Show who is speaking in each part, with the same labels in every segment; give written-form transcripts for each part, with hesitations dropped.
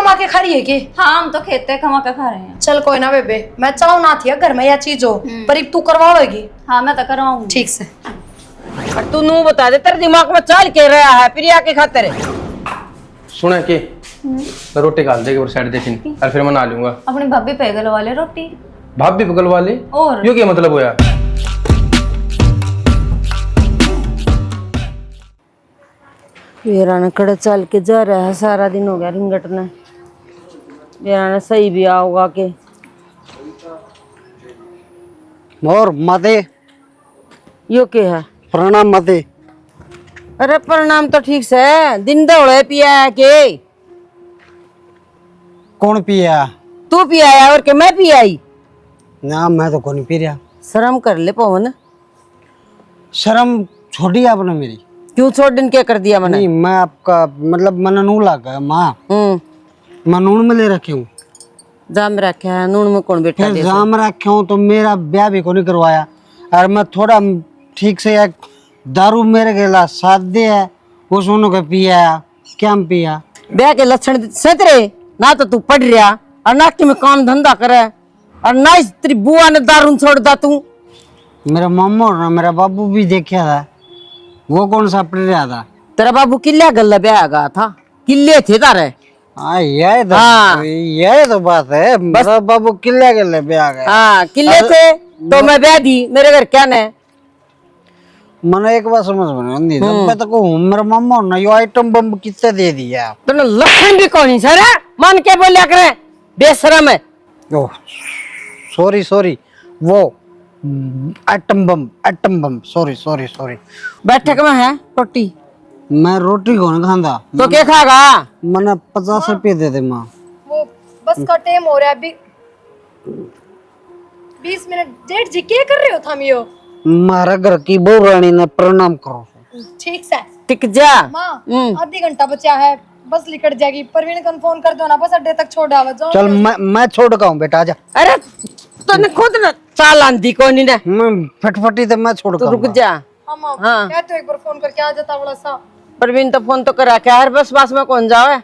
Speaker 1: कमा के खा रही है कि?
Speaker 2: हाँ हम तो खेते कमा के खा रहे हैं।
Speaker 1: चल कोई ना बेबे, मैं चाहूँ ना थी घर में यह चीज हो, पर एक तू करवाओगी।
Speaker 2: हाँ मैं तो करवाऊंगी।
Speaker 1: ठीक से।
Speaker 3: और तू नू बता दे, तेरे दिमाग में चाल के रहा है प्रिया के खातिर।
Speaker 4: सुना के रोटी डाल देगी और साइड देखी और फिर मैं नहा लूंगा।
Speaker 2: अपनी भाभी पे गलवा ले रोटी।
Speaker 4: भाभी बगल वाले
Speaker 2: और
Speaker 4: यो क्या मतलब होया?
Speaker 3: वीराना कड़े चल के जा रहा है, सारा दिन हो गया रिंगट ने। वीराना सही भी आओगा के
Speaker 5: मोर मते
Speaker 3: यो के है
Speaker 5: प्रणाम मते।
Speaker 3: अरे प्रणाम तो ठीक से दिन दौड़े पिया है के?
Speaker 5: कौन पिया?
Speaker 3: तू पिया है और के मैं पिया आई?
Speaker 5: ना मैं तो कौन पी रहा।
Speaker 3: शर्म कर ले पवन।
Speaker 5: शर्म छोड़ी आपने मेरी।
Speaker 3: क्यों छोड़ दिन क्या कर दिया मैंने?
Speaker 5: नहीं मैं आपका मतलब मन नून लगा माँ, मैं नून में ले रखी हूँ।
Speaker 3: जाम रखा है नून में कौन बैठा
Speaker 5: फिर
Speaker 3: दे?
Speaker 5: जाम रखे हूँ तो मेरा ब्याह भी कौन करवाया। और मैं थोड़ा ठीक से एक दारू मेरे गिलास साथ दे है वो सोनू का पिया क्या पिया।
Speaker 3: ब्याह के लक्षण सतरे ना तो तू पढ़ रहा और ना कि मैं काम धंधा करे और ना इस तेरी बुआ ने दारू छोड़ दा तू।
Speaker 5: मेरा मामा और मेरा बाबू भी देखा था, वो कौन सा पढ़ रहा था?
Speaker 3: तेरा बाबू किले गल्ला ब्याह गया था, किले थे तारे।
Speaker 5: हाँ यही तो
Speaker 3: हाँ।
Speaker 5: यही तो बात है। मेरा बाबू किले के ब्याह गया।
Speaker 3: हाँ किले थे तो मैं ब्याह दी, मेरे घर क्या ने?
Speaker 5: मैंने एक बार समझ में नहीं जब मैं तो कहूँ मेरा मामा ने यो आइटम बम कितने दे दिया।
Speaker 3: तूने लक्षण भी कौन सर मान के बोलिया करे बेशरम है।
Speaker 5: ओह सॉरी सॉरी, वो item bomb sorry sorry sorry.
Speaker 3: बैठक में है रोटी?
Speaker 5: मैं रोटी कौन खांदा
Speaker 3: तो क्या खागा?
Speaker 5: मैंने 50 रुपये दे दे माँ।
Speaker 1: वो बस का टाइम हो रहा है अभी 20 मिनट। जेठ जी क्या कर रहे हो थामियो?
Speaker 5: मारा घर की बहू रानी ने प्रणाम करो।
Speaker 1: ठीक से
Speaker 3: टिक जा।
Speaker 1: माँ, आधी घंटा बचा है, बस निकट जाएगी। परवीन को फोन कर दो ना, बस अड्डे तक छोड़ आवा जाओ।
Speaker 5: चल मैं छोड़ का हूँ बेटा, आजा।
Speaker 3: अरे तूने खुद ना चाल आंधी कोई नहीं
Speaker 5: मैं फटफटी तो मैं छोड़
Speaker 3: तू
Speaker 5: का
Speaker 3: रुक जा।
Speaker 1: हाँ माँ,
Speaker 3: हाँ।
Speaker 1: क्या तो एक बार फोन करके आ जाता बड़ा सा।
Speaker 3: परवीन तो फोन तो करा के हर बस में कौन जावे?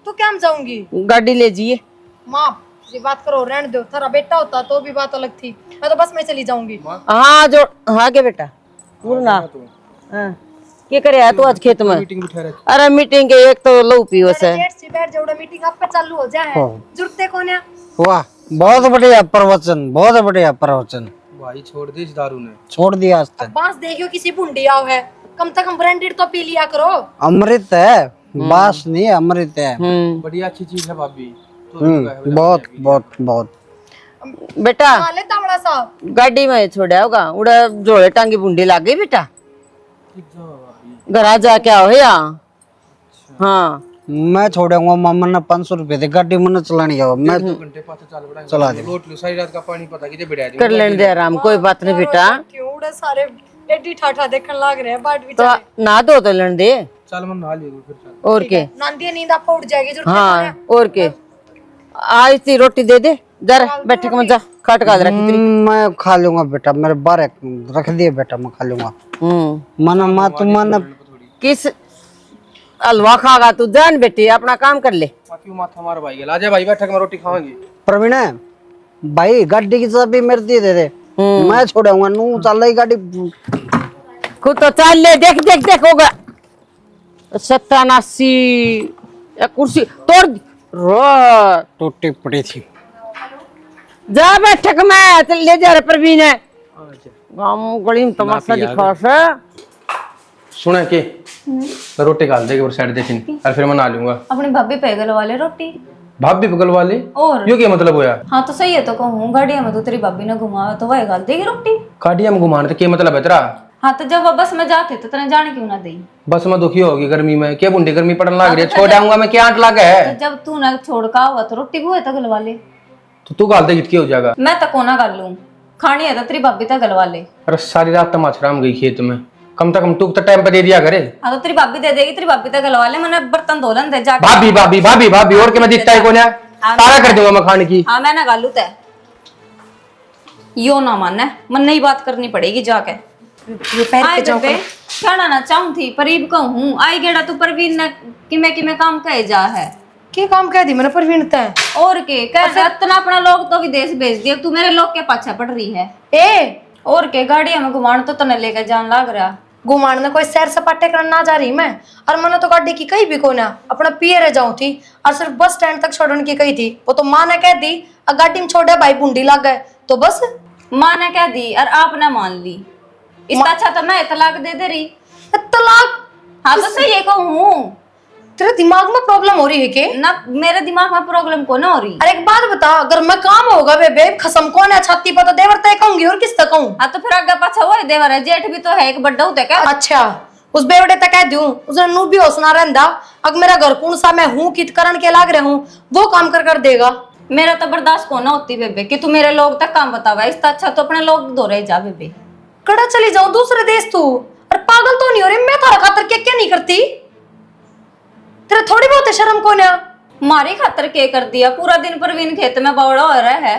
Speaker 1: तो क्या हम जाऊंगी?
Speaker 3: गाड़ी ले जाइए।
Speaker 1: माँ ये बात करो, रहने दो। थारा बेटा होता तो भी बात अलग थी, मैं तो बस में चली जाऊंगी।
Speaker 3: हाँ जो हाँ के बेटा बोल ना। हाँ क्या करे है तू आज खेत में? अरे मीटिंग के एक तो लो पियो से
Speaker 1: जेठ से बैठ जाओ, मीटिंग आप पे चालू हो जाए। जुड़ते कौन है?
Speaker 5: वाह बहुत बढ़िया प्रवचन, बहुत बढ़िया प्रवचन।
Speaker 4: भाई छोड़ दी इस दारू ने।
Speaker 5: छोड़ दिया आज तक।
Speaker 1: बांस देखियो किसी बुंडी आओ है, कम से कम ब्रांडेड तो पी लिया करो।
Speaker 5: अमृत है, बास नहीं है, अमृत है।
Speaker 4: बढ़िया अच्छी चीज है भाभी।
Speaker 5: बहुत बहुत बहुत।
Speaker 3: बेटा
Speaker 1: खा लेता बड़ा सा।
Speaker 3: गाड़ी में छोड़ा होगा उड़ा जोड़े टांगी बुंडी लाग गई बेटा। घर आ जा क्या हो या? हाँ
Speaker 5: मैं छोड़ूंगा। मामा ने 500 रुपए दे, गाड़ी मैंने चलानी है, मैं
Speaker 4: 2 घंटे पास चल बड़ा
Speaker 5: चला दे।
Speaker 4: लोट लो सारी रात का पानी पता कितने बढ़िया
Speaker 3: कर लेने दे आराम, कोई बात नहीं बेटा।
Speaker 1: क्यों उड़े सारे एडी ठाठा देखने लाग रहे हैं बाट भी।
Speaker 3: तो ना दो तो लेने दे।
Speaker 4: चल मन नहा लियो फिर चल।
Speaker 3: और के
Speaker 1: नांदी नींद आप उड़ जाएगी। जुड़ते कौन है?
Speaker 3: हाँ और के आज ती रोटी दे दे जरा बैठक में जा खाट का रखी तेरी।
Speaker 5: मैं खा लूंगा बेटा, मेरे बारे रख दिए बेटा, मैं खा लूंगा। मन माँ तुम मन
Speaker 3: किस हलवा खागा तू? जान बेटी अपना काम कर ले।
Speaker 4: बाकी माथा मार भाई गेला। आजा भाई बैठक में रोटी खाएंगे।
Speaker 5: प्रवीण भाई गाड़ी की चाबी मेरे दे दे, मैं छोड़ूंगा। नू चल रही गाड़ी।
Speaker 3: खुद तो चल ले, देख देख देख होगा 87 या कुर्सी तोड़ रो
Speaker 5: टूटी पड़ी थी।
Speaker 3: जा बैठक में चल ले जा रे प्रवीण है गांव गली में तमाशा दिखा से।
Speaker 4: सुना के रोटी डाल देगी और साइड देखी और फिर मैं नहा लूंगा।
Speaker 2: अपनी भाभी पे गलवा ले रोटी।
Speaker 4: भाभी बगल वाले
Speaker 2: और
Speaker 4: यो क्या मतलब होया?
Speaker 2: हाँ तो सही है तो कहूँ, गाड़िया में तो तेरी भाभी ने घुमावे तो वही गाल देगी रोटी।
Speaker 4: काटिया में घुमाने तो क्या मतलब है तेरा?
Speaker 2: हाँ तो जब वो बस में जाते तो तेने जाने क्यों ना दी?
Speaker 4: बस में दुखी होगी गर्मी में, क्या बुंडी गर्मी पड़ने लग रही है। छोड़ आऊंगा मैं, क्या आंट लगा है?
Speaker 2: तो जब तू ना छोड़ का हुआ तो रोटी भी तो गलवा ले।
Speaker 4: तो तू गाल देगी क्या हो जाएगा?
Speaker 2: मैं तो कोना गाल लूं, खानी है तो तेरी भाभी तक गलवा ले।
Speaker 4: अरे सारी रात तमाशराम गई खेत में, कम से कम तू तो टाइम पे दे दिया करे।
Speaker 2: हाँ तो तेरी भाभी दे देगी, तेरी भाभी तक गलवा ले। मैंने बर्तन धो लें दे जाके।
Speaker 4: भाभी भाभी भाभी भाभी और क्या मैं दिखता है कौन है? तारा कर दूंगा मैं खाने की।
Speaker 2: हाँ मैं ना गालू तय यो ना मानना, मन नहीं बात करनी पड़ेगी जाके। आए बेटे खाना ना चाहूं थी परीब कहूं आई गेड़ा तू परवीन ने किमे किमे काम कहे जा है।
Speaker 1: क्या काम कह दी मैंने परवीन तय?
Speaker 2: और के कह इतना अपना लोग तो विदेश भेज दिया, तू मेरे लोग के पाछा पड़ रही है।
Speaker 1: ए
Speaker 2: और के गाड़ी में घुमाने तो तने लेकर जान लग रहा।
Speaker 1: घुमाने में कोई सैर सपाटे करने ना जा रही मैं, और मैंने तो गाड़ी की कहीं भी को ना अपना पिए रह जाऊं थी, और सिर्फ बस स्टैंड तक छोड़ने की कही थी। वो तो माँ ने कह दी और गाड़ी में छोड़े भाई बूंदी लग गए तो बस।
Speaker 2: माँ ने कह दी और आपने मान ली, इससे अच्छा तो मैं तलाक दे दे रही।
Speaker 1: तलाक?
Speaker 2: हाँ तो सही है कहूँ।
Speaker 1: तेरे दिमाग में प्रॉब्लम हो रही है के?
Speaker 2: ना मेरे दिमाग में प्रॉब्लम को ना हो रही।
Speaker 1: अरे एक बात बता, अगर मैं काम होगा बेबे खसम कौन है छाती पर तो देवर तय कहूंगी और किस तक कहूं?
Speaker 2: हाँ तो फिर आगे पाछा वो देवर है, जेठ भी तो है एक बड्डा होता है क्या?
Speaker 1: अच्छा उस बेवड़े तक कह दूं उसने नू भी होसना रहंदा, अगर मेरा घर कौन सा मैं हूं कित करण के लाग रहे हूं वो काम कर कर देगा।
Speaker 2: मेरा तो बर्दाश्त को ना होती बेबे कि तू मेरे लोग तक काम बतावा, इससे अच्छा तो अपने लोग दो रहे जा बेबे।
Speaker 1: कड़ा चली जाऊं दूसरे देश तू, और पागल तो नहीं हो रही मैं थारा खातर क्या नहीं करती? तेरे थोड़ी बहुत शर्म को ना?
Speaker 2: मारी खातर के कर दिया, पूरा दिन परवीन खेत में बौड़ा हो रहा है।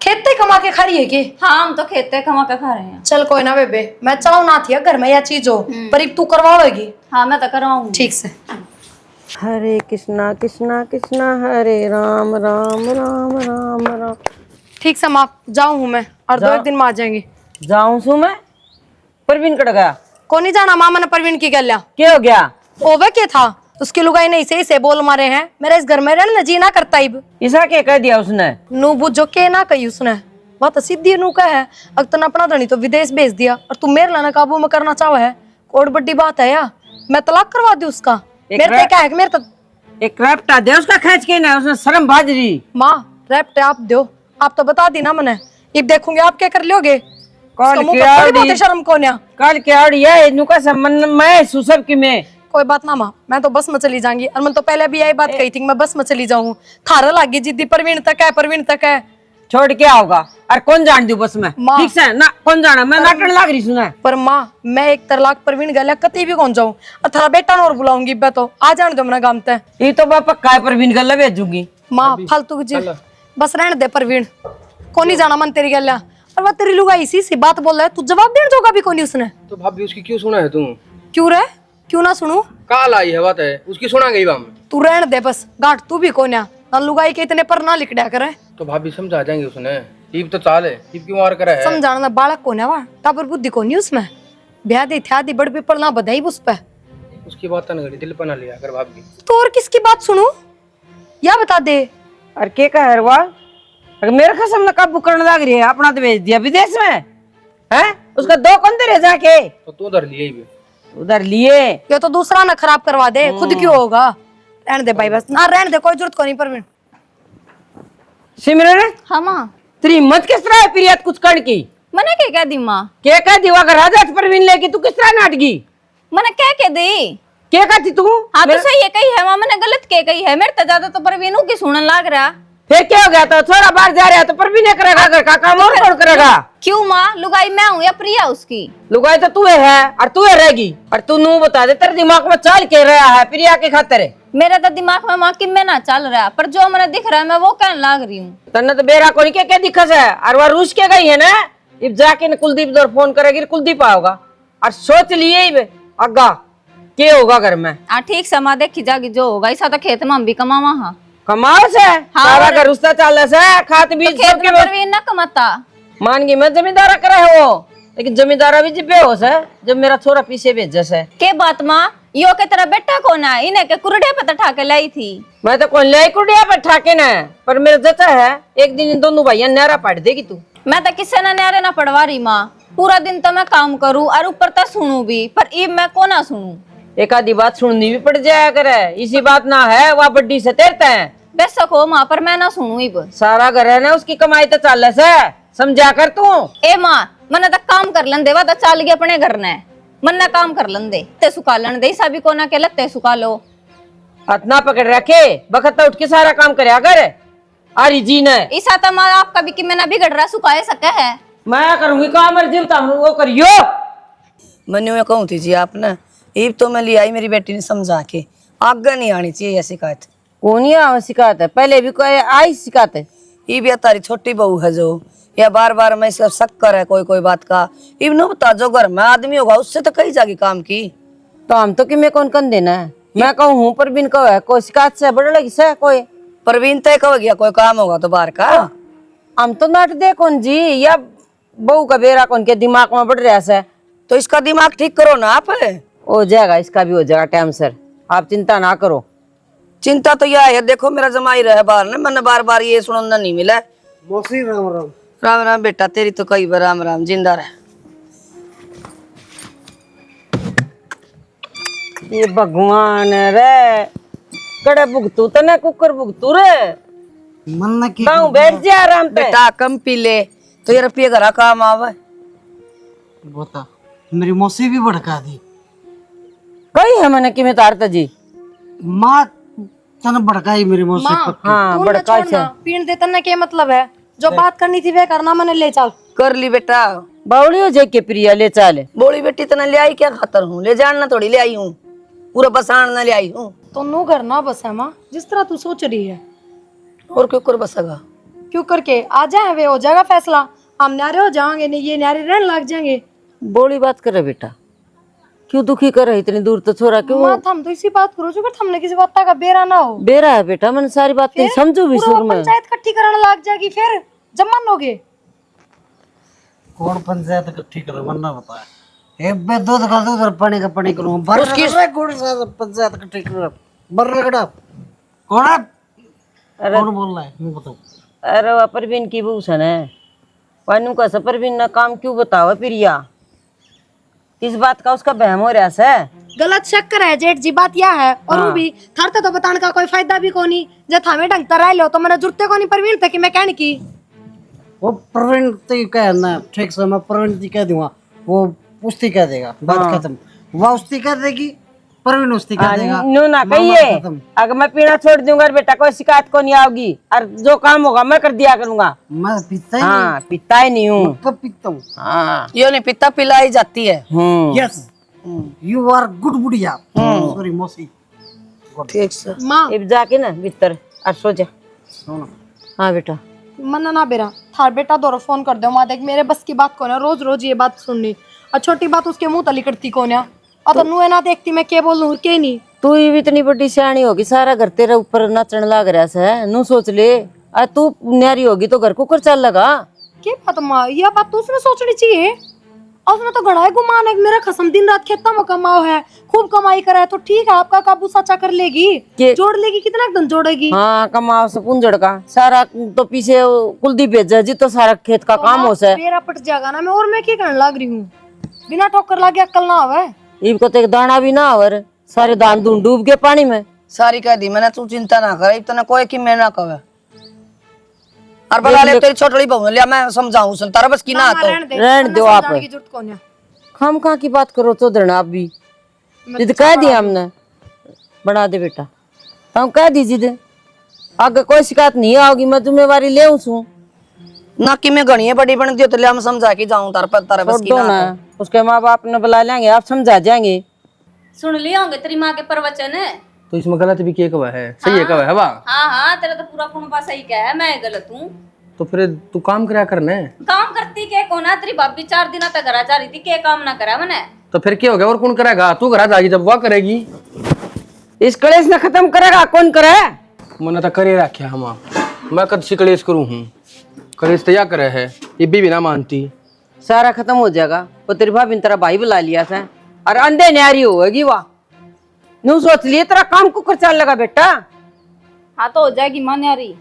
Speaker 1: खेते कमा के खा रही है के?
Speaker 2: हाँ हम तो खेते कमा के खा रहे हैं।
Speaker 1: चल कोई ना बेबे, मैं चाहूं ना थी घर में यह चीज हो, पर एक तू करवाओगी।
Speaker 2: हाँ मैं तो करवाऊंगी।
Speaker 1: ठीक से।
Speaker 3: हरे कृष्णा कृष्णा कृष्णा हरे राम राम राम राम राम।
Speaker 1: ठीक से माँ जाऊं हूँ मैं, और दो एक दिन में आ जाएंगे।
Speaker 3: जाऊं सु मैं? परवीन कट गया?
Speaker 1: को नहीं जाना माँ, मैंने परवीन की गल्या।
Speaker 3: क्या हो गया?
Speaker 1: ओवे क्या था उसकी लुगाई नहीं सही से बोल मारे हैं, मेरा इस घर में रहना जी ना करता इब।
Speaker 3: ऐसा क्या कह दिया उसने?
Speaker 1: नू बुझो के ना कही उसने, बात सीधी नू का है। अगर अपना धनी तो विदेश भेज दिया और तू मेरे लाना काबू में करना चाहो है, कोई बड़ी बात है या? मैं तलाक करवा दी उसका। मेरे पे क्या है मेरे तो
Speaker 3: एक रैप्टा दे उसका खींच के ना, उसने शर्म भाज रही।
Speaker 1: माँ रैप्ट आप दो, आप तो बता दी ना मैंने, अब देखूंगी आप क्या कर लोगे। शर्म को ना
Speaker 3: कल क्या है नुका संबंध मैं सुसब की मैं
Speaker 1: कोई बात ना माँ, मैं तो बस में चली जाऊंगी, और मैं तो पहले भी यही बात कही थी मैं बस में चली जाऊँ। थारा लागी जिद्दी परवीन तक है परवीन तक है।
Speaker 3: छोड़ के आओगा और कौन जान दू बस में?
Speaker 1: माँ।
Speaker 3: ठीक से ना कौन जाना, मैं नाटन लाग रही सुना।
Speaker 1: पर माँ मैं एक तलाक परवीन गला कती भी कौन जाऊँ, और थारा बेटा और बुलाऊंगी मैं तो आ जाने दो मेरा गाँव तक।
Speaker 3: ये तो मैं पक्का है परवीन गल्ला भेजूंगी।
Speaker 1: माँ फालतू जी बस रहने दे परवीन, को नहीं जाना मन तेरी गल्या। और वह तेरी लुगाई इसी सी बात बोल रहा है, तू जवाब देने जोगा भी कोनी उसने।
Speaker 4: तो भाभी उसकी क्यों सुना है तू?
Speaker 1: क्यों रे क्यों ना सुनू?
Speaker 4: काल आई है बात है उसकी, सुना गई बाम।
Speaker 1: तू रहने दे बस गांठ, तू भी कोन्या ना लुगाई के इतने पर ना लिखड़ा करे।
Speaker 4: तो भाभी समझा जाएंगे उसने, ईब तो चाल है, ईब क्यों वार करा है?
Speaker 1: समझाना बालक कोन्या वा टाबर बुद्धि कोनी उसमें, ब्याह दे था दी बड़ पीपल ना बधाई उस पे।
Speaker 4: उसकी बात ना दिल पर ना लिया कर भाभी।
Speaker 1: तो और किसकी बात सुनू या बता दे।
Speaker 3: और के का हरवा अगर मेरे कसम ना काबू करने लग रही है, अपना तो भेज दिया विदेश में है, उसका दो कंधे रह जाके
Speaker 4: तो तू उधर लिए ही
Speaker 3: उधर लिए।
Speaker 1: ये तो दूसरा ना खराब करवा दे, खुद क्यों होगा। रहने दे भाई बस ना, रहने दे कोई जरूरत को नहीं परवीन।
Speaker 3: सिमरन
Speaker 2: हाँ माँ
Speaker 3: तेरी हिम्मत किस तरह है प्रियत कुछ कर की?
Speaker 2: मैंने क्या कह दी माँ?
Speaker 3: के कह दी अगर राजा परवीन लेके तू किस तरह नाटगी?
Speaker 2: मैंने क्या कह दी?
Speaker 3: के कहती तू?
Speaker 2: हाँ तो सही है कही है माँ, मैंने गलत क्या कही है? मेरे तो ज्यादा तो परवीनू की सुनने लग रहा।
Speaker 3: फिर क्या हो गया? तो थोड़ा बाहर जा रहा है तो परवीन ने करेगा, घर का काम और कौन करेगा?
Speaker 2: क्यों माँ, लुगाई मैं हूँ या प्रिया उसकी?
Speaker 3: लुगाई तो तू है और तू रहेगी। और तू नू बता दे तेरे दिमाग में चाल के रहा है प्रिया के खातिर?
Speaker 2: मेरे तो दिमाग में माँ कि मैं ना चल रहा, पर जो मैंने दिख रहा है मैं वो कहने लग रही हूँ।
Speaker 3: तन्ने तो बेरा को क्या दिक्कत है? और वह रूस के गई है ना, अब जाके न कुलदीप दौर फोन करेगी, कुलदीप आओगा और सोच लिए अग्गा के होगा घर में।
Speaker 2: हाँ ठीक से माँ देखी जागी जो होगा, ऐसा तो खेत में हम भी कमावा। हाँ
Speaker 3: कमाओ से सारा घर उसका चाल से खात बीज
Speaker 2: तो खेत में परवीन ना कमाता।
Speaker 3: मान गई मैं जमींदारा करे है वो, लेकिन जमींदारा भी जिब्बे हो से जब मेरा छोरा पीछे भेजे से।
Speaker 2: के बात माँ, यो के तरह बेटा कौन है? इन्हें के कुरडे पे ठा के लाई थी।
Speaker 3: मैं तो कौन ले कुड़िया पर ठाके ना, पर मेरा जचा है एक दिन इन दोनों भाइया नारा पाट देगी तू।
Speaker 2: मैं तो किसी ने न्यारे ना पड़वा रही माँ, पूरा दिन तो मैं काम करूँ और ऊपर तो सुनू भी, पर इब मैं को ना सुनू।
Speaker 3: एक आधी बात सुननी भी पड़ जाया करे, इसी बात ना है वह बड्डी से तेरते हैं
Speaker 2: बेशक हो माँ, पर मैं ना सुनू इब।
Speaker 3: सारा घर है ना उसकी कमाई तो चाल से, समझा कर तू।
Speaker 2: ए माँ मने तो काम कर लन दे, वा तो चल गया अपने घर ने, मन ना काम कर लन दे, ते सुखा लन दे, ऐसा भी कोना के लत्ते सुखा लो।
Speaker 3: हाथ ना पकड़ रखे बखत उठ के सारा काम करे अगर आरी जी ने।
Speaker 2: ऐसा तो माँ आपका भी कि मैं ना बिगड़ रहा सुखाए सके है।
Speaker 3: मैं करूंगी काम मर्जी बता वो करियो।
Speaker 6: मैंने मैं कहूँ थी जी आपने, ईब तो मैं ले आई मेरी बेटी ने समझा के, आगे नहीं आनी चाहिए ये शिकायत।
Speaker 3: कौन ही शिकायत है? पहले भी कोई आई शिकायत है?
Speaker 6: ईब या तारी छोटी बहू है जो, या बार बार मैं इसका शक कर है कोई कोई बात का। ईब नो बता जो घर में आदमी होगा उससे तो कही जागी काम की।
Speaker 3: तो हम तो कि मैं कौन कन देना है? मैं कहूँ हूँ परवीन को है कोई शिकायत से बढ़ लगी से कोई
Speaker 6: प्रवीण तय कहो गया कोई काम होगा तो बाहर का
Speaker 3: हम तो नट दे कौन जी या बहू का बेरा कौन के दिमाग में बढ़ रहा है
Speaker 6: तो इसका दिमाग ठीक करो ना आप।
Speaker 3: हो जाएगा, इसका भी हो जाएगा टाइम सर, आप चिंता ना करो।
Speaker 6: चिंता तो यह है, देखो मेरा जमाई रहा बाहर ने, मैंने बार बार ये सुनना नहीं मिला।
Speaker 5: मौसी राम राम।
Speaker 6: राम राम बेटा, तेरी तो कई बार राम राम, जिंदा रहे।
Speaker 3: ये भगवान रे कड़े भुगतू तने कुकर भुगतू रे
Speaker 5: मन की
Speaker 3: गाँव बैठ जा आराम पे।
Speaker 6: बेटा कम पी ले तो ये रुपये घरा काम आवे।
Speaker 5: बता, मेरी मौसी भी भड़का दी।
Speaker 3: कही है मैंने कि मैं तारता जी
Speaker 5: माँ तने भड़काई मेरी मौसी
Speaker 1: माँ,
Speaker 5: पक्की।
Speaker 3: हाँ
Speaker 1: तू
Speaker 3: बड़का
Speaker 1: ना छोड़ना, पीण देता ना क्या मतलब है, जो बात करनी थी वे करना, मैंने ले चल।
Speaker 6: कर ली बेटा।
Speaker 3: बावली हो जाए के प्रिया ले चाले
Speaker 6: बोली बेटी तना ले आई क्या खातर हूँ, ले जानना थोड़ी ले आई हूँ, पूरा बसान ना ले आई हूँ।
Speaker 1: तो नू करना बस है माँ, जिस तरह तू सोच रही है।
Speaker 6: और क्यों कर बसेगा,
Speaker 1: क्यों करके आ जाए वे, हो जाएगा फैसला, हम न्यारे हो जाएंगे, नहीं ये न्यारे रहने लग जाएंगे।
Speaker 3: बोली बात करे बेटा, क्यों दुखी कर रही इतनी दूर तो छोरा क्यों
Speaker 1: माँ हम तो इसी बात करो जो हमने किसी बात का बेरा ना हो।
Speaker 3: बेरा है बेटा, मैंने सारी बातें समझू भी
Speaker 1: पूरा
Speaker 3: सुर में।
Speaker 1: पंचायत इकट्ठी करने लग जाएगी, फिर जमान लोगे।
Speaker 5: कौन पंचायत इकट्ठी करे वरना बता। एक बे दूध का दूध और पानी का पानी करूँ, बर गुड़ सा पंचायत इकट्ठी कर बर लगड़ा। कौन है? कौन बोल रहा है मैं बताऊँ।
Speaker 3: अरे वह परवीन की भूषण है, वानू का परवीन ना काम क्यों बताओ प्रिया, इस बात का उसका बहम हो रहा है।
Speaker 1: गलत शक्कर है जेठ जी, बात यह है। और वो भी थारते तो बताने का कोई फायदा भी कोनी, जब हमें ढंग तरह लो तो मैंने जुड़ते को नहीं परवीन थे कि मैं कहने की।
Speaker 5: वो प्रवीण तो कह ना ठीक से, मैं प्रवीण जी कह दूंगा, वो उस्ती कह देगा, बात खत्म। वह उस्ती कह देगी, प्रवीण उस्ती कह देगा।
Speaker 3: नू ना कहिए, अगर मैं पीना छोड़ दूंगा बेटा कोई शिकायत को नहीं आओगी, और जो काम होगा मैं कर दिया करूंगा।
Speaker 5: मैं पीता ही
Speaker 3: हाँ पीता ही नहीं हूँ।
Speaker 5: कब पीता हूँ।
Speaker 3: हाँ
Speaker 6: ये नहीं पिता पिलाई जाती है।
Speaker 5: यस यू आर गुड बुढ़िया। सॉरी मौसी।
Speaker 6: ठीक से
Speaker 1: माँ
Speaker 3: अब जाके ना भीतर और सो जा।
Speaker 5: सुनो
Speaker 3: हाँ बेटा,
Speaker 1: मन्ना ना बेरा, थार बेटा दोरो फोन कर दो, माँ देख मेरे बस की बात कौन है, रोज रोज ये बात सुननी, और छोटी बात उसके मुंह तली करती कौन है, और तो नुए ना देखती मैं क्या बोलूं के नहीं।
Speaker 3: तू ही इतनी बड़ी सियाणी होगी, सारा घर तेरे ऊपर नाचने लग रहा है। नू सोच ले, और तू न्यारी होगी तो घर को कर चल लगा।
Speaker 1: क्या बात माँ, यह बात तो उसने सोचनी चाहिए। और उसने तो गड़ा है गुमान है, मेरा कसम दिन रात खेता में कमाओ है, खूब कमाई करा है, तो ठीक है आपका काबू सच्चा कर लेगी, जोड़ लेगी, कितना धन जोड़ेगी।
Speaker 3: हाँ कमाओ से पुंजड़ का सारा तो पीछे कुलदीप भेजा जी, तो सारा खेत का काम हो से
Speaker 1: मेरा पट जाएगा ना, मैं और मैं क्या करने लग रही हूँ, बिना ठोकर लागे अक्कल ना आवे।
Speaker 3: इब को तो एक दाना भी ना और सारे दान दून डूब गए पानी में।
Speaker 6: सारी कह दी मैंने, तू चिंता ना कर, इतना कोई की मैं ना कहे। और बता ले तेरी छोटड़ी बहू लिया, मैं समझाऊं सुन, तारा बस की ना तो
Speaker 3: रहने दो आप,
Speaker 1: की जरूरत कौन है।
Speaker 3: हम कहाँ की बात करो तो धरना आप भी जिद कह दिया हमने, बना दे बेटा, हम कह दी जिद, आगे कोई शिकायत नहीं आओगी, मैं जिम्मेवारी ले उसू
Speaker 6: ना कि मैं घनी बड़ी बन दी तो ले हम समझा के जाऊं, तारा पर तारा बस की ना
Speaker 3: ना। उसके माँ बाप ने बुला लेंगे, आप समझा जाएंगे।
Speaker 2: सुन लिए होंगे तेरी माँ के प्रवचन।
Speaker 4: तो इसमें गलत भी क्या कवा है, सही है कवा है बा।
Speaker 2: हाँ हाँ, तेरा तो पूरा कुनबा सही कह है, मैं गलत हूँ।
Speaker 4: तो फिर तू काम करया करने।
Speaker 2: काम करती के कोना, तेरी भाभी 4 दिन तक घरा जा रही थी, के काम ना करा मैंने।
Speaker 4: तो फिर क्या हो गया, और कौन करेगा, तू घर जाएगी जब वह करेगी।
Speaker 3: इस कलेश ने खत्म करेगा कौन करे।
Speaker 4: मैंने तो करे रखा हम, मैं कद से कलेश करूँ हूँ, कलेश तो या करे है, ये भी ना मानती।
Speaker 3: सारा खत्म हो जाएगा, वो तेरी भाभी ने तेरा भाई बुला लिया था, और अंधे न्यारी होगी वाह। नू सोच लिए तेरा काम कुकर चल लगा बेटा।
Speaker 2: हाँ तो हो जाएगी माँ न्यारी,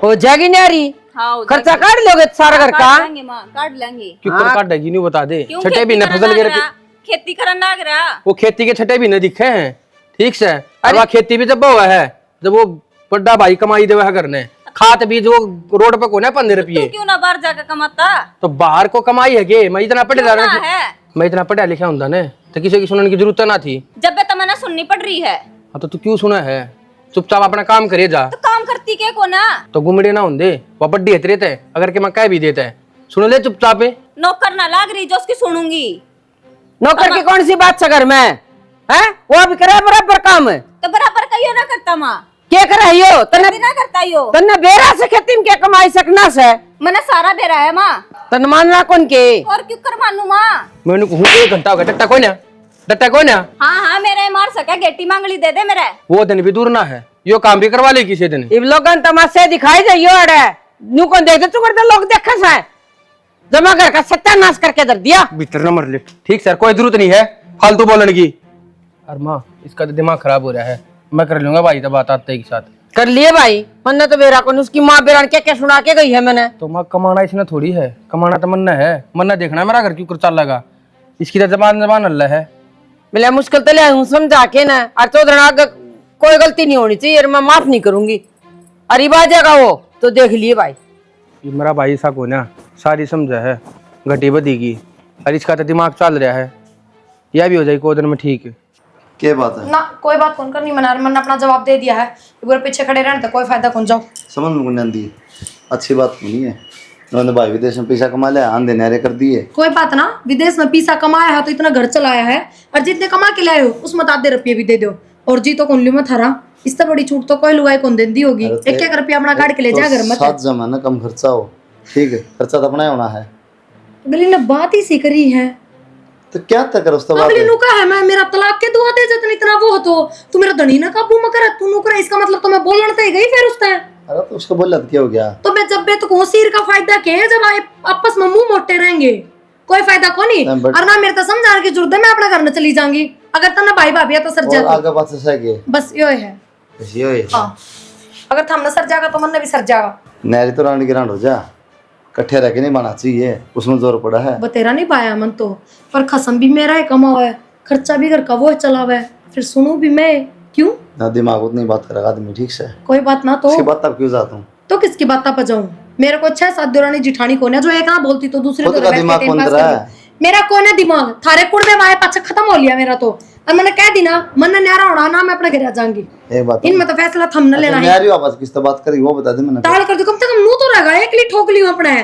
Speaker 3: हो जाएगी न्यारी,
Speaker 2: हाँ हो
Speaker 3: खर्चा काट लोगे सारा घर का।
Speaker 2: काट लेंगे माँ, काट लेंगे।
Speaker 4: क्यों कर काटेगी, नहीं बता दे।
Speaker 2: क्यों
Speaker 4: छठे भी
Speaker 2: खेती
Speaker 4: न फसल
Speaker 2: करना
Speaker 4: गिर,
Speaker 2: रहा? खेती करना लग रहा।
Speaker 4: वो खेती के छठे भी न दिखे हैं, ठीक से। और वह खेती भी जब हुआ है, जब वो बड़ा भाई कमाई दे है करने, खात भी जो रोड पे कोने 15 रुपये,
Speaker 2: क्यों ना बाहर जाकर कमाता।
Speaker 4: तो बाहर को कमाई है गे। मैं इतना पढ़ा
Speaker 2: ना है,
Speaker 4: मैं इतना पढ़ा लिखा हूं ने, तो किसी की सुनने की जरूरत ना थी।
Speaker 2: जब भी तमन्ना सुननी पड़ रही है
Speaker 4: हाँ तो तू क्यों सुना है, चुपचाप अपना काम करे जा।
Speaker 2: तो काम करती के को ना,
Speaker 4: तो गुमड़े ना होंगे, वह बड्डी हतरे थे, अगर के मैं कह भी देता है सुन ले चुपचाप।
Speaker 2: नौकर ना लाग रही जो उसकी सुनूंगी।
Speaker 3: नौकर की कौन सी बात से घर में है, वो भी करे बराबर काम है।
Speaker 2: तो बराबर कहियो ना करता माँ,
Speaker 3: क्या करे यो तने,
Speaker 2: ना करता यो
Speaker 3: तने बेरा से खेती में क्या कमाई सकना से,
Speaker 2: मैंने सारा बेरा है माँ,
Speaker 3: तन मानना कौन के।
Speaker 2: और क्यों कर मानू माँ।
Speaker 4: मैंने कहूँ 1 घंटा हो गया, टट्टा कोई ना डटा कौन है?
Speaker 2: हाँ हाँ मेरे मार सके गेटी मांगली दे दे मेरे।
Speaker 4: वो दिन भी दूर ना है, यो काम भी करवा ले किसी दिन।
Speaker 3: इब लोगन तमाशे दिखाई जाइयो अड़े न्यू कौन देखते तू करते लोग देखा सा जमा कर का सत्यानाश करके दर दिया।
Speaker 4: भीतर न मर ले। ठीक सर, कोई जरूरत नहीं है फालतू बोलने की। और माँ इसका तो दिमाग खराब हो रहा है, मैं कर लूंगा भाई तब बात आते के साथ।
Speaker 3: कर लिए भाई, मन्ने तो बेरा को उसकी माँ बेरान क्या सुना के गई है मैंने।
Speaker 4: तो माँ कमाना इसने थोड़ी है, कमाना तो मन्ना है। मन्ना देखना मेरा घर क्यों चल लगा, इसकी तो जबान जबान अल्लाह है।
Speaker 3: मिले मुश्किल तो ले हूँ समझा के ना, और चौधरी आगे कोई गलती नहीं होनी चाहिए, मैं माफ नहीं करूंगी। अरे बाजेगा वो तो देख लिए भाई।
Speaker 4: ये मेरा भाई सा को ना सारी समझा है घटी बदी की, और इसका तो दिमाग चल रहा है, यह भी हो जाएगी कोई दिन में ठीक है।
Speaker 7: क्या बात है?
Speaker 1: ना कोई बात कौन करनी, मैंने अपना जवाब दे दिया है। पूरे पीछे खड़े रहने तो कोई फायदा कौन, जाओ।
Speaker 7: समझ में नहीं आती, अच्छी बात नहीं है। उन्होंने भाई विदेश में पैसा कमा लिया, आंधे नारे कर दिए।
Speaker 1: कोई बात ना, विदेश में पैसा कमाया है तो इतना घर चलाया है, और जितने कमा के लाए हो उसमें आधे रुपये भी दे दो। और जी तो कौन लू में थारा, इससे बड़ी छूट तो कोई लुगाई कौन देती होगी। एक एक रुपया अपना गाड़ के ले जा घर में।
Speaker 7: सात जमाना कम खर्चा हो, ठीक है, खर्चा तो अपना ही होना है।
Speaker 1: अगली ने बात ही सी करी है,
Speaker 7: तो क्या तक कर उसके बाद?
Speaker 1: अगली नु का है मैं मेरा तलाक के दुआ दे जतन इतना वो हो तो तू मेरा धनी ना काबू में कर, तू नु करे इसका मतलब तो मैं बोलने तो ही गई फिर उसने।
Speaker 7: अरे तो उसको बोल क्या हो गया?
Speaker 1: तो मैं जब बे तो को सिर का फायदा क्या है जब आपस में मुंह मोटे रहेंगे, कोई फायदा को नहीं। और ना मेरे तो समझाने की जरूरत है, मैं अपना घर में चली जाऊंगी। अगर तन्ना भाई भाभी तो सर जा,
Speaker 7: आगे बात से के
Speaker 1: बस यो है।
Speaker 7: बस यो है।
Speaker 1: हाँ अगर थमने सर जाएगा तो मन भी सर जाएगा।
Speaker 7: नहरी तो रानी गिरांड हो जा, कट्ठे रह के नहीं बना चाहिए, उसमें जोर पड़ा है।
Speaker 1: बतेरा नहीं पाया मन तो, पर खसम भी मेरा है, कमावा है, खर्चा भी घर का वो चलावा है, फिर सुनू भी मैं क्यों?
Speaker 7: ना दिमाग उतनी बात करेगा आदमी, ठीक से।
Speaker 1: कोई बात ना तो
Speaker 7: उसकी बात तब क्यों जाता हूँ?
Speaker 1: तो किसकी बात पर जाऊं? मेरे को 6-7 देरानी जिठानी कौन है जो एक ना बोलती तो दूसरी
Speaker 7: खुद
Speaker 1: तो
Speaker 7: का
Speaker 1: बैठ के
Speaker 7: दिमाग
Speaker 1: टाइम
Speaker 7: कौन
Speaker 1: पास
Speaker 7: तेरा
Speaker 1: कर
Speaker 7: है?
Speaker 1: दी। मेरा कौन है दिमाग? थारे कुड़बे माए पाछे खत्म हो लिया मेरा तो। और मैंने कह दी ना मन न्यारा होना ना, मैं अपने घर आ जाऊंगी।
Speaker 7: एक बात
Speaker 1: इनमें तो फैसला थम न लेना है।
Speaker 7: नहरी वापस किस तो बात करी वो बता दे मैंने।
Speaker 1: टाल कर दो, कम से कम नू तो रहेगा, एक ली ठोक लियो अपने।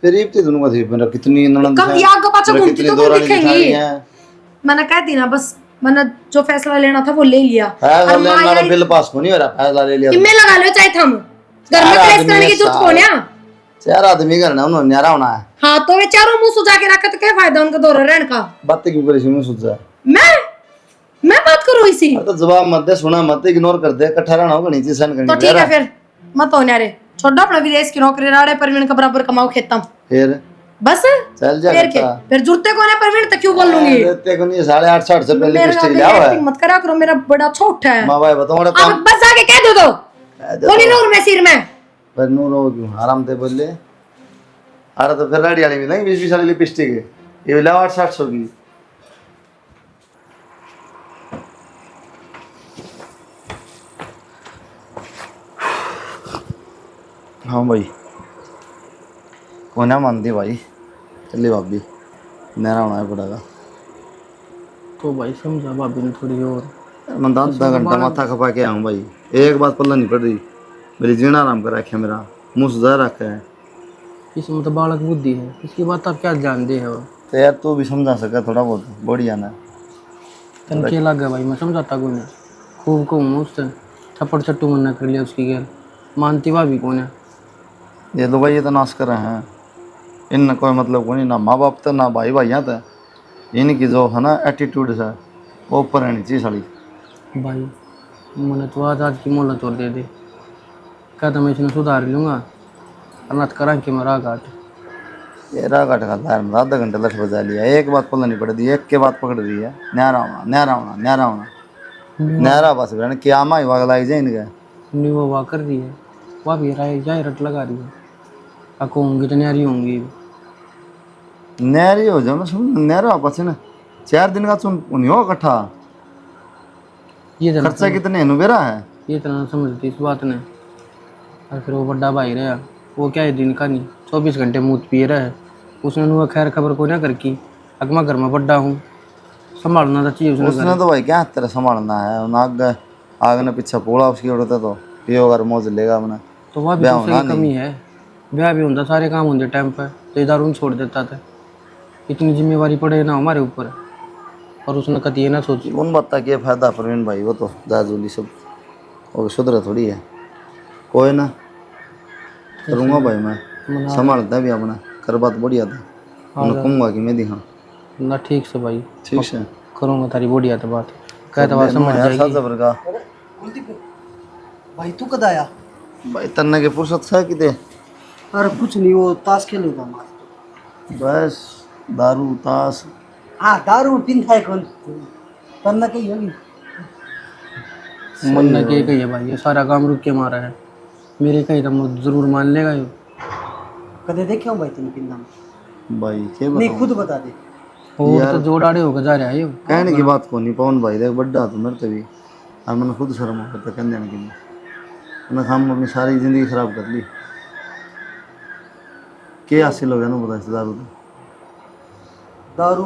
Speaker 7: फिर इब्ती दोनों का थी मेरा कितनी ननद
Speaker 1: कब
Speaker 7: है,
Speaker 1: याग का पाछा
Speaker 7: मेरा
Speaker 1: घूमती
Speaker 7: कितनी
Speaker 1: तो
Speaker 7: दो
Speaker 1: कौन
Speaker 7: रानी
Speaker 1: दिखेंगी?
Speaker 7: जिठानी है।
Speaker 1: मैंने कह दी ना, बस मैंने जो फैसला लेना था वो ले लिया।
Speaker 7: फैसला
Speaker 1: और
Speaker 7: लेना
Speaker 1: माँ
Speaker 7: वाला
Speaker 1: यही-
Speaker 7: बिल पास को नहीं हो रहा, फैसला ले लिया।
Speaker 1: जिम्मे लगा लो चाहे थम, घर में
Speaker 7: चार
Speaker 1: क्लेश करने की
Speaker 7: आदमी
Speaker 1: जरूरत कौन है?
Speaker 7: चार आदमी करना उन्होंने न्यारा होना है।
Speaker 1: हाँ तो वे चारों मुंह सुझा के रखा तो क्या फायदा उनका दौरा रहने का?
Speaker 7: बातें क्यों करी सुन सोचा?
Speaker 1: मैं बात करूँ इसी।
Speaker 7: तो जवाब मत दे, सुना मत दे, इग्नोर कर दे, इकट्ठा रहना होगा, नीचे सहन करनी
Speaker 1: तो ठीक है फिर मत हो न्यारे, छोड़ो अपना विदेश की नौकरी, राड़े परवीन का बराबर कमाओ खेतम
Speaker 7: फिर
Speaker 1: बस।
Speaker 7: चल जा
Speaker 1: फिर के फिर जुड़ते कौन है परवीन तक क्यों बोल लूंगी?
Speaker 7: देते को नहीं 8:30 से पहले
Speaker 1: मेरे
Speaker 7: लिपस्टिक
Speaker 1: आगे
Speaker 7: लिया हुआ है।
Speaker 1: एक्टिंग मत करा करो, मेरा बड़ा छोटा है।
Speaker 7: माँ भाई बताओ
Speaker 1: अब बस आगे कह दो तो बोली नूर में सिर में।
Speaker 7: पर नूर हो क्यों आराम से बोल ले। अरे तो फिर रेडी वाली मिलेंगे 20-20 वाली लिपस्टिक है, ये लाओ 800 की। हाँ भाई कोना मानती भाई, चलिए भाभी मेरा होना है पड़ेगा।
Speaker 4: तो भाई समझा भाभी ने थोड़ी और।
Speaker 7: मैं 10 घंटा माथा खपा के आऊँ भाई, एक बात पल्ला नहीं पड़ रही। मेरी जीना आराम कर रखा है, मेरा मुँह सुधा रखा है।
Speaker 4: इसमें तो बालक बुद्धि है, इसकी बात आप क्या जानते हो?
Speaker 7: तो यार तू भी समझा सका थोड़ा बहुत, बढ़िया ना।
Speaker 4: तन के लगा भाई, मैं समझाता कौन है, खूब कहूँ उससे थप्पड़ चट्टू मन्ना कर लिया उसकी गैर, मानती भाभी कौन है?
Speaker 7: ये तो भाई ये तो नाश कर रहे हैं, इन कोई मतलब को नहीं, ना माँ बाप तो ना भाई भाइयाँ तो, इनकी जो है ना एटीट्यूड है वो ऊपर रहनी चाहिए साड़ी।
Speaker 4: भाई मैंने तो आज की मोहलत और दे दे, कहता मैं इसने सुधार लूँगा, अनाथ करा के मरा घाट।
Speaker 7: ये राघाट का दार में आधा घंटा लठ बजा लिया, एक बात पल्ला नहीं पड़ दी, एक के बात पकड़ दी है, न्यारा होना न्यारा होना न्यारा होना न्यारा। बस बहन क्या माँ ही वाग लाई जाए इनका।
Speaker 4: नहीं वो वाह कर रही है, वह भी राय जाए रट लगा रही है, आपको होंगी तो न्यारी होंगी।
Speaker 7: न्यारी हो जाओ ना, सुन न्यारा वापस ना 4 दिन का चुन नहीं हो इकट्ठा,
Speaker 4: ये तरह
Speaker 7: खर्चा कितने नुबेरा है।
Speaker 4: ये तरह समझती इस बात ने। और फिर वो बड़ा भाई रहा, वो क्या है दिन का नहीं 24 घंटे मुँह पिए रहा है, उसने नुआ खैर खबर को ना करकी, अगमा घर में बड्डा हूँ, संभालना तो चाहिए उसने।
Speaker 7: उसने तो भाई क्या तेरा संभालना है, उन आग ने पीछे पोड़ा उसकी उड़ता तो पियो अगर मौज लेगा अपना।
Speaker 4: तो वह भी तो सही कमी है, ब्याह भी होता सारे काम होते टाइम पर, तो इधर उन छोड़ देता था, इतनी जिम्मेवारी पड़े ना हमारे ऊपर, और उसने कभी ये ना सोची।
Speaker 7: उन बात का क्या फायदा प्रवीण भाई, वो तो जाजूली सब वो सुधरा थोड़ी है, कोई ना करूँगा भाई मैं, संभालता भी अपना कर, बात बढ़िया था, उन्हें कहूँगा कि मैं दिखा
Speaker 4: ना ठीक से भाई,
Speaker 7: ठीक है।
Speaker 4: करूंगा तारी बढ़िया तो बात कह तो बात समझ
Speaker 7: यार
Speaker 4: जाएगी।
Speaker 7: जबर का
Speaker 5: भाई तू कद आया?
Speaker 7: भाई तन्ने के फुर्सत है किते
Speaker 5: अरे कुछ नहीं, वो ताश खेल रहा था।
Speaker 7: बस दारू ताश
Speaker 5: हाँ दारू पिंदा है कौन तन्ना कही होगी।
Speaker 4: मन न के कही है भाई, ये सारा काम रुक के मारा है मेरे कहीं तो मुझे जरूर मान लेगा ये।
Speaker 5: कदे देखे हो भाई तुम पिंदा में?
Speaker 7: भाई के
Speaker 5: नहीं
Speaker 7: बताऊं?
Speaker 5: खुद बता दे।
Speaker 4: और तो जोड़ाड़े होकर जा रहा है ये।
Speaker 7: कहने की बात को नहीं पवन भाई देख बड्डा तो मेरे तभी और मैंने खुद शर्म हो करता कहने देने के लिए मैं हम अपनी सारी जिंदगी खराब कर ली। क्या हासिल हो गया ना बता इस दारू का?
Speaker 5: दारू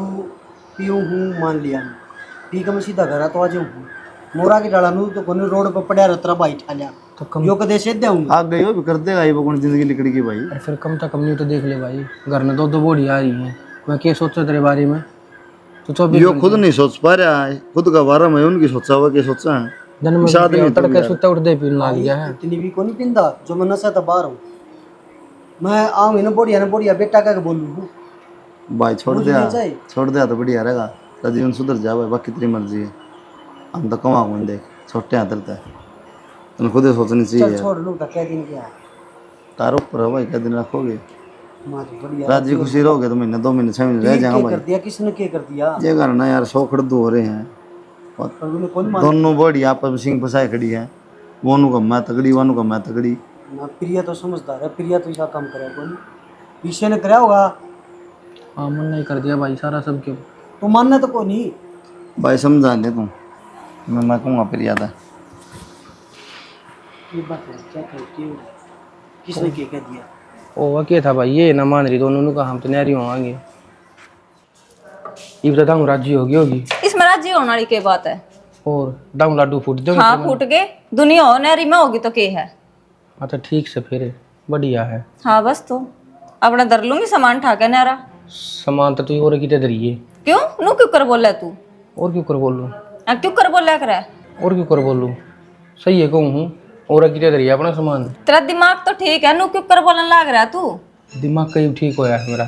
Speaker 5: पीऊँ हूँ मान लिया मैं, पी के मैं सीधा घर तो आ जाऊँ मोरा के डाला नू तो कोने रोड पर पड़ा रहा भाई ठा लिया
Speaker 4: तो कम
Speaker 5: यो कदे से दूंगा।
Speaker 7: आग गई हो भी कर देगा ये कौन जिंदगी लिकड़ी की भाई।
Speaker 4: फिर कम तो कम नहीं तो देख ले भाई, घर में दो बोड़ी आ रही है, मैं क्या सोचा तेरे बारे में? तो 24
Speaker 7: यो खुद नहीं सोच पा रहा है, खुद का बारे में उनकी सोचा हुआ क्या सोचा है।
Speaker 4: जन्म
Speaker 7: इस आदमी
Speaker 4: में
Speaker 7: तो
Speaker 4: तड़के
Speaker 7: यार।
Speaker 4: सुते उठते पीने लग गया है।
Speaker 5: इतनी भी को नहीं पिंदा जो मैं नशा तो बाहर हूँ। मैं आऊँ ना बढ़िया बेटा का बोलूँ
Speaker 7: भाई छोड़
Speaker 5: मुझे
Speaker 7: दिया
Speaker 5: नहीं चाहिए।
Speaker 7: छोड़ दिया तो बढ़िया रहेगा, तेरा जीवन सुधर जाओ बाकी तेरी मर्जी है। हम तो कमा कौन देख छोटे हाथ रहता है, तुम खुद ही सोचनी
Speaker 5: चल
Speaker 7: चाहिए।
Speaker 5: छोड़ लूँ तो क्या दिन क्या है
Speaker 7: तार ऊपर है भाई, क्या दिन रखोगे?
Speaker 5: मारी बढ़िया
Speaker 7: राजी खुशी रहोगे तो महीने 2 महीने 6 महीने रह
Speaker 5: ये
Speaker 7: जाएगा
Speaker 5: क्या कर
Speaker 7: भाई।
Speaker 5: दिया किसने क्या कर दिया?
Speaker 7: ये करना यार 100 खड़दू हो रहे हैं,
Speaker 5: पर उन्हें कौन मान
Speaker 7: दोनों बॉडी आपस में सिंह फसाए खड़ी है। वोनू का मैं तगड़ी वोनू का मैं तगड़ी।
Speaker 5: ना प्रिया तो समझदार है, प्रिया तो ऐसा काम करे कौन पीछे ने कराया होगा
Speaker 4: हाँ मन नहीं कर दिया भाई सारा सब क्यों।
Speaker 5: तो मानना तो को नहीं।
Speaker 7: भाई समझा ले तुम, मैं कहूँगा फिर याद है।
Speaker 5: ये बात है क्या कह क्यों किसने क्या कह दिया?
Speaker 4: ओ क्या था भाई, ये ना मान रही दोनों ने कहा हम तो नहरी होंगे। ये बता दाऊ राजी होगी
Speaker 2: इसमें राजी होने वाली के बात है?
Speaker 4: और दाऊ लाडू फूट दो।
Speaker 2: हाँ फूट गए, दुनिया हो नहरी में होगी तो के है।
Speaker 4: अच्छा ठीक से फिर बढ़िया है।
Speaker 2: हाँ बस तो अपना धर लूंगी सामान ठा के नहरा।
Speaker 4: सामान तो तू और की दरिए।
Speaker 2: क्यों नू क्यों कर बोला तू?
Speaker 4: और क्यों कर बोलूँ?
Speaker 2: क्यों कर बोला कर?
Speaker 4: और क्यों कर बोलूँ? सही है कहूँ हूँ और की दरिए अपना सामान।
Speaker 2: तेरा दिमाग तो ठीक है, नू क्यों कर बोलने लग रहा तू?
Speaker 4: दिमाग कहीं ठीक होया है मेरा,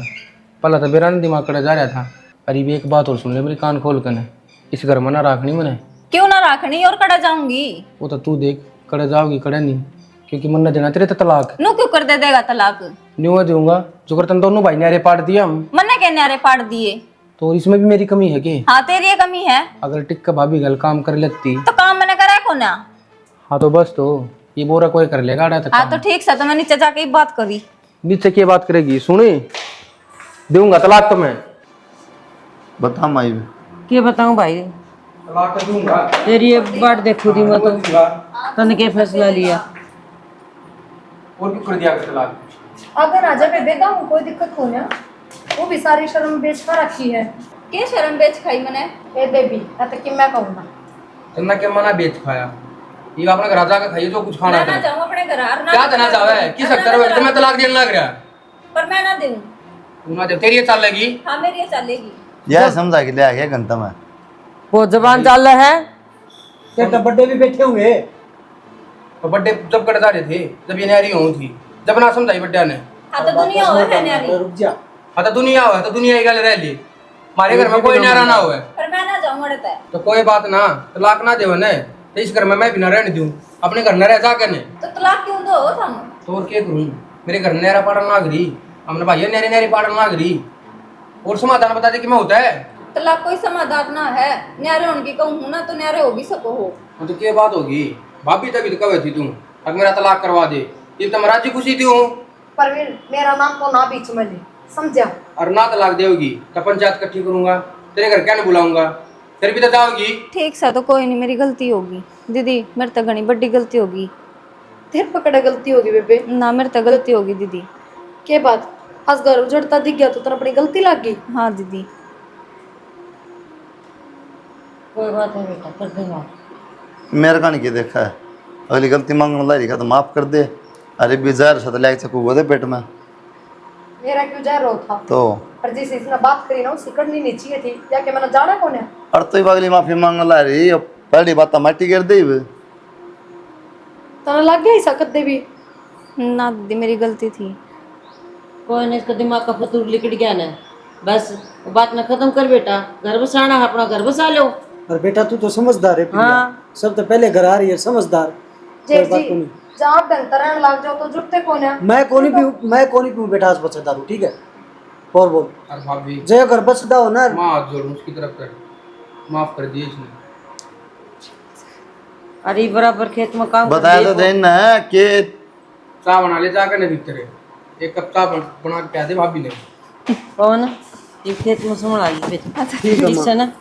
Speaker 4: पहला तो मेरा ना दिमाग कड़ा जा रहा था। अरे भी एक बात और सुन ले मेरी कान खोल कर, इस घर में ना रखनी मैंने।
Speaker 2: क्यों ना रखनी और कड़ा जाऊंगी?
Speaker 4: वो तो तू देख कड़ा जाओगी कड़ा नहीं, क्योंकि मन न देना तेरे तो तलाक
Speaker 2: नू क्यों कर दे देगा तलाक?
Speaker 4: नहीं दूंगा जो कर तुम दोनों भाई ने पाट दिया हम
Speaker 2: मन्ने के न्यारे पाड़ दिए
Speaker 4: तो इसमें भी मेरी कमी है कि?
Speaker 2: हाँ तेरी ये कमी है।
Speaker 4: अगर टिक्का भाभी गल काम कर लेती
Speaker 2: तो काम मैंने करा को ना।
Speaker 4: हाँ तो बस तो ये बोरा कोई कर लेगा आड़ा तक।
Speaker 2: हाँ तो ठीक से तो मैं नीचे जाके ही बात करी।
Speaker 4: नीचे की बात करेगी सुनी, दूंगा तलाक तो मैं।
Speaker 7: बता माई
Speaker 3: क्या बताऊं भाई,
Speaker 4: तलाक तो दूंगा।
Speaker 3: तेरी ये बात देखू दी मैं तो तने के फैसला लिया।
Speaker 4: और क्यों कर दिया तलाक?
Speaker 1: अगर राजा बेबे का कोई दिक्कत हो ना, वो भी सारी शर्म बेच कर रखी है।
Speaker 2: क्या शर्म बेच खाई मैंने?
Speaker 1: ए बेबी तक कि मैं कहूँगा
Speaker 4: तन्ना क्या मना बेच खाया, ये अपना घर राजा का खाइए जो कुछ खाना
Speaker 2: मैं ना
Speaker 4: है।
Speaker 2: जाऊँ अपने घर और ना
Speaker 4: क्या देना चाहे किस सकता है तो मैं तलाक देने लग रहा।
Speaker 2: पर मैं ना दूँ।
Speaker 4: तू ना दे तेरी ये चलेगी।
Speaker 2: हाँ मेरी ये चलेगी।
Speaker 7: यह समझा के ले आ गया घंटा में।
Speaker 3: वो जबान चल रहा है।
Speaker 5: क्या बड्डे भी बैठे हुए
Speaker 4: तो बर्थडे जब कट रहे थे जब ये नहरी हो थी जब ना समझाई बड्डा ने।
Speaker 2: हाँ तो दुनिया हो है न्यारी।
Speaker 5: रुक जा
Speaker 4: हाँ तो दुनिया हो तो दुनिया ही गल रह ली, हमारे घर में कोई न्यारा ना हो
Speaker 2: पर मैं ना जाऊँ अड़ता है।
Speaker 4: तो कोई बात ना, तलाक ना देव ने तो इस घर में मैं भी ना रहने दूं, अपने घर न रह जा करने।
Speaker 2: तो तलाक क्यों दो तुम?
Speaker 4: तो और क्या करूं, मेरे घर नहरा पाड़न लाग रही, हमने भाई नहरी नहरी पाड़न लाग रही। और समाधान बता दे कि मैं होता है।
Speaker 2: तलाक कोई समाधान ना है, न्यारे होने की कहूँ ना तो न्यारे हो भी सको हो।
Speaker 4: तो क्या बात होगी भाभी, तभी तो कब थी तू अब मेरा तलाक करवा दे, ये तो मैं राजी खुशी थी हूँ।
Speaker 1: परवीन मेरा नाम तो ना बीच में ले, समझा?
Speaker 4: और ना तलाक देगी तो पंचायत इकट्ठी करूंगा, तेरे घर क्या नहीं बुलाऊंगा, फिर भी तो जाओगी।
Speaker 2: ठीक सा तो कोई नहीं, मेरी गलती होगी दीदी, मेरे तो घनी बड़ी गलती होगी।
Speaker 1: फिर पकड़े गलती होगी बेबे
Speaker 2: ना मेरे तो गलती होगी दीदी।
Speaker 1: के बात आज घर उजड़ता दिख गया तो तेरा अपनी गलती लग गई।
Speaker 2: हाँ दीदी।
Speaker 3: कोई बात नहीं बेटा, कर दूंगा।
Speaker 7: मेरे का नहीं देखा है, अगली गलती मांगने लाई का तो माफ कर दे। अरे बेजार सत लायक चकू दे पेट में
Speaker 1: मेरा क्यों जा रहा था
Speaker 7: तो।
Speaker 1: और जिस इसने बात करी ना उसकी करनी नहीं चाहिए थी, या कि मैंने जाना कौन है?
Speaker 7: और तो अगली माफी मांगने ला रही, अब पहली बात तो माटी कर दी।
Speaker 1: तना लग गया ऐसा कद्दे भी।
Speaker 2: ना दीदी मेरी गलती थी।
Speaker 3: कोई नहीं, इसका दिमाग का फतूर लिकट गया ना। बस वो बात न खत्म कर बेटा, घर बसाना है, अपना घर बसा लो।
Speaker 5: और बेटा तू तो समझदार है प्रिया।
Speaker 3: हाँ।
Speaker 5: सब तो पहले घर आ रही है समझदार।
Speaker 1: जेठ जी जहाँ आप ढंग तरह लग जाओ तो जुटते कौन है?
Speaker 5: मैं कौन ही पीऊँ बेटा आज बच्चा दारू, ठीक है? और बोल।
Speaker 4: और भाभी
Speaker 5: जय घर बचदा हो ना।
Speaker 4: माँ हाथ जोड़ूं उसकी तरफ कर, माफ कर दिए इसने।
Speaker 3: अरे बराबर खेत में काम
Speaker 7: बताया तो देन ना कि
Speaker 4: चाय बना ले जाकर ने भीतर है। एक कप चाय बना के पिया दे भाभी ने।
Speaker 3: कौन ये खेत में संभाल बेटा, ठीक है ना।